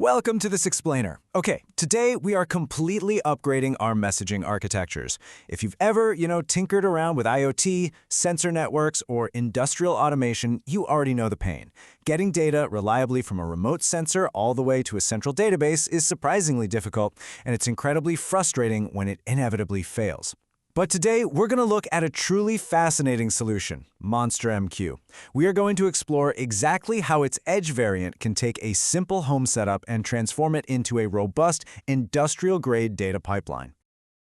Welcome to this explainer. Okay, today we are completely upgrading our messaging architectures. If you've ever, tinkered around with IoT, sensor networks, or industrial automation, you already know the pain. Getting data reliably from a remote sensor all the way to a central database is surprisingly difficult, and it's incredibly frustrating when it inevitably fails. But today, we're going to look at a truly fascinating solution, MonsterMQ. We are going to explore exactly how its Edge variant can take a simple home setup and transform it into a robust, industrial-grade data pipeline.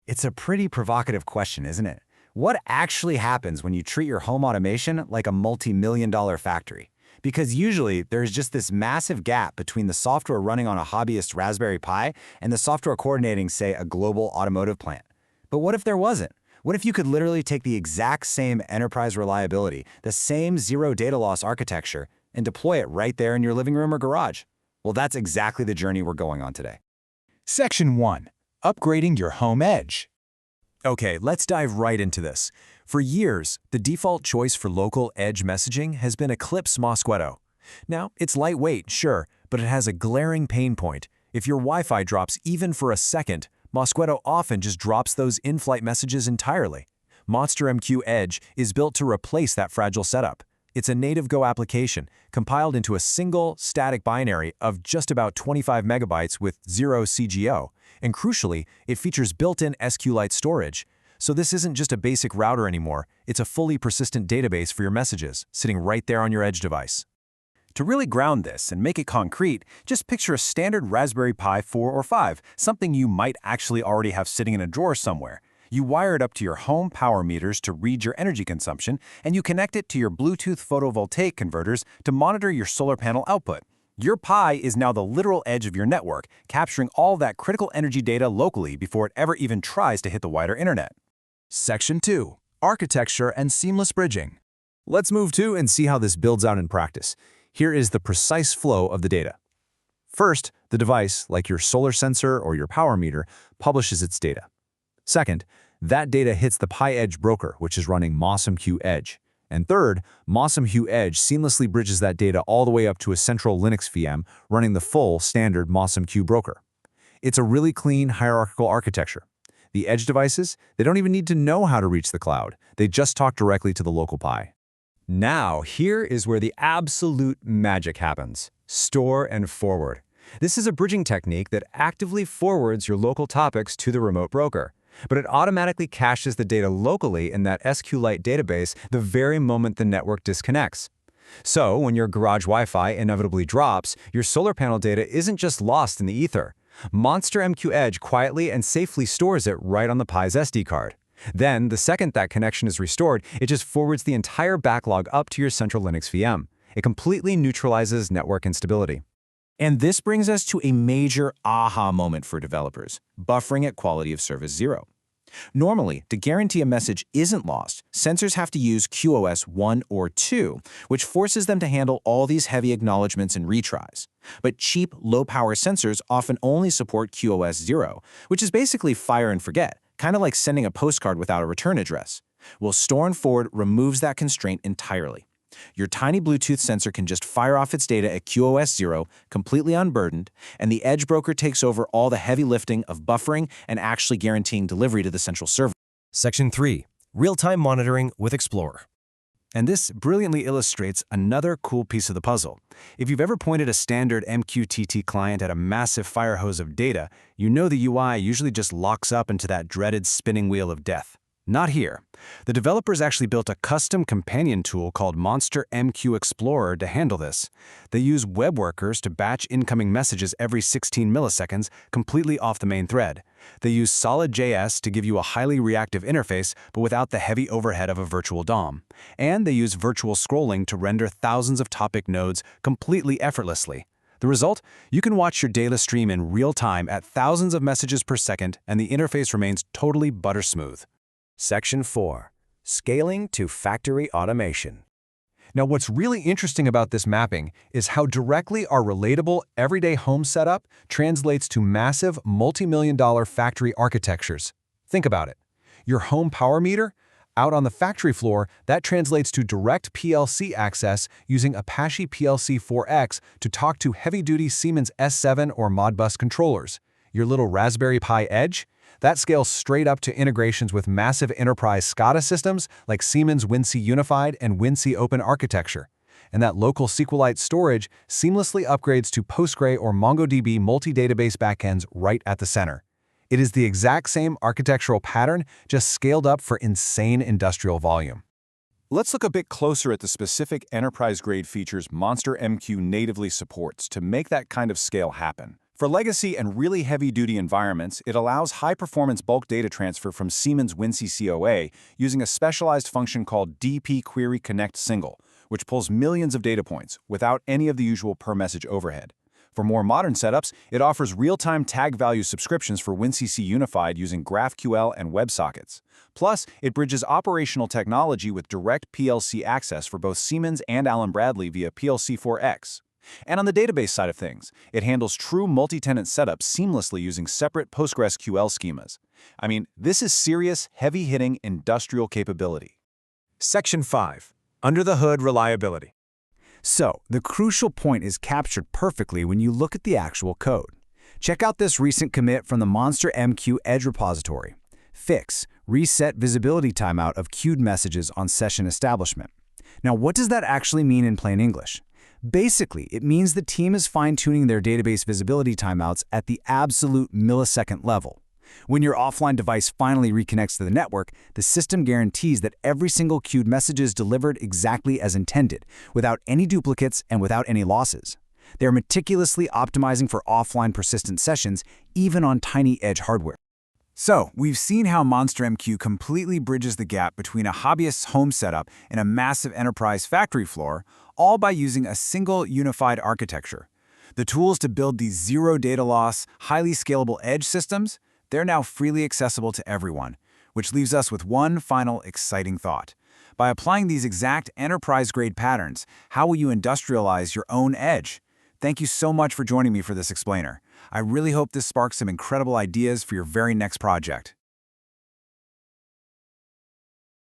It's a pretty provocative question, isn't it? What actually happens when you treat your home automation like a multi-million-dollar factory? Because usually, there's just this massive gap between the software running on a hobbyist Raspberry Pi and the software coordinating, say, a global automotive plant. But what if there wasn't? What if you could literally take the exact same enterprise reliability, the same zero data loss architecture, and deploy it right there in your living room or garage? Well, that's exactly the journey we're going on today. Section 1. Upgrading your home edge. Okay, let's dive right into this. For years, the default choice for local edge messaging has been Eclipse Mosquitto. Now, it's lightweight, sure, but it has a glaring pain point. If your Wi-Fi drops even for a second, Mosquitto often just drops those in-flight messages entirely. MonsterMQ-Edge is built to replace that fragile setup. It's a native Go application, compiled into a single, static binary of just about 25 megabytes with 0 CGO, and crucially, it features built-in SQLite storage. So this isn't just a basic router anymore, it's a fully persistent database for your messages, sitting right there on your Edge device. To really ground this and make it concrete, just picture a standard Raspberry Pi 4 or 5, something you might actually already have sitting in a drawer somewhere. You wire it up to your home power meters to read your energy consumption, and you connect it to your Bluetooth photovoltaic converters to monitor your solar panel output. Your Pi is now the literal edge of your network, capturing all that critical energy data locally before it ever even tries to hit the wider internet. Section 2. Architecture and seamless bridging. Let's move to and see how this builds out in practice. Here is the precise flow of the data. First, the device, like your solar sensor or your power meter, publishes its data. Second, that data hits the Pi Edge broker, which is running MonsterMQ-Edge. And third, MonsterMQ-Edge seamlessly bridges that data all the way up to a central Linux VM running the full standard MonsterMQ broker. It's a really clean, hierarchical architecture. The Edge devices, they don't even need to know how to reach the cloud. They just talk directly to the local Pi. Now, here is where the absolute magic happens. Store and forward. This is a bridging technique that actively forwards your local topics to the remote broker, but it automatically caches the data locally in that SQLite database the very moment the network disconnects. So, when your garage Wi-Fi inevitably drops, your solar panel data isn't just lost in the ether. MonsterMQ-Edge quietly and safely stores it right on the Pi's SD card. Then, the second that connection is restored, it just forwards the entire backlog up to your central Linux VM. It completely neutralizes network instability. And this brings us to a major aha moment for developers: buffering at quality of service 0. Normally, to guarantee a message isn't lost, sensors have to use QoS 1 or 2, which forces them to handle all these heavy acknowledgments and retries. But cheap, low-power sensors often only support QoS 0, which is basically fire and forget, kind of like sending a postcard without a return address. Well, Store and Forward removes that constraint entirely. Your tiny Bluetooth sensor can just fire off its data at QoS 0, completely unburdened, and the Edge broker takes over all the heavy lifting of buffering and actually guaranteeing delivery to the central server. Section 3. Real-time monitoring with Explorer. And this brilliantly illustrates another cool piece of the puzzle. If you've ever pointed a standard MQTT client at a massive fire hose of data, you know the UI usually just locks up into that dreaded spinning wheel of death. Not here. The developers actually built a custom companion tool called MonsterMQ Explorer to handle this. They use web workers to batch incoming messages every 16 milliseconds, completely off the main thread. They use solid.js to give you a highly reactive interface, but without the heavy overhead of a virtual DOM. And they use virtual scrolling to render thousands of topic nodes completely effortlessly. The result? You can watch your data stream in real time at thousands of messages per second, and the interface remains totally buttersmooth. Section 4. Scaling to factory automation. Now, what's really interesting about this mapping is how directly our relatable everyday home setup translates to massive multi-million-dollar factory architectures. Think about it. Your home power meter? Out on the factory floor, that translates to direct PLC access using Apache PLC 4X to talk to heavy-duty Siemens S7 or Modbus controllers. Your little Raspberry Pi Edge? That scales straight up to integrations with massive enterprise SCADA systems like Siemens WinC Unified and WinC Open Architecture. And that local SQLite storage seamlessly upgrades to Postgre or MongoDB multi-database backends right at the center. It is the exact same architectural pattern, just scaled up for insane industrial volume. Let's look a bit closer at the specific enterprise-grade features MonsterMQ natively supports to make that kind of scale happen. For legacy and really heavy-duty environments, it allows high-performance bulk data transfer from Siemens WinC COA using a specialized function called DP Query Connect Single, which pulls millions of data points without any of the usual per-message overhead. For more modern setups, it offers real-time tag value subscriptions for WinCC Unified using GraphQL and WebSockets. Plus, it bridges operational technology with direct PLC access for both Siemens and Allen Bradley via PLC4X. And on the database side of things, it handles true multi-tenant setups seamlessly using separate PostgreSQL schemas. I mean, this is serious, heavy-hitting industrial capability. Section 5. Under the hood reliability. So, the crucial point is captured perfectly when you look at the actual code. Check out this recent commit from the MonsterMQ-Edge repository. Fix, reset visibility timeout of queued messages on session establishment. Now, what does that actually mean in plain English? Basically, it means the team is fine-tuning their database visibility timeouts at the absolute millisecond level. When your offline device finally reconnects to the network, the system guarantees that every single queued message is delivered exactly as intended, without any duplicates and without any losses. They're meticulously optimizing for offline persistent sessions, even on tiny edge hardware. So, we've seen how MonsterMQ completely bridges the gap between a hobbyist's home setup and a massive enterprise factory floor, all by using a single unified architecture. The tools to build these zero data loss, highly scalable edge systems, they're now freely accessible to everyone, which leaves us with one final exciting thought. By applying these exact enterprise-grade patterns, how will you industrialize your own edge? Thank you so much for joining me for this explainer. I really hope this sparks some incredible ideas for your very next project.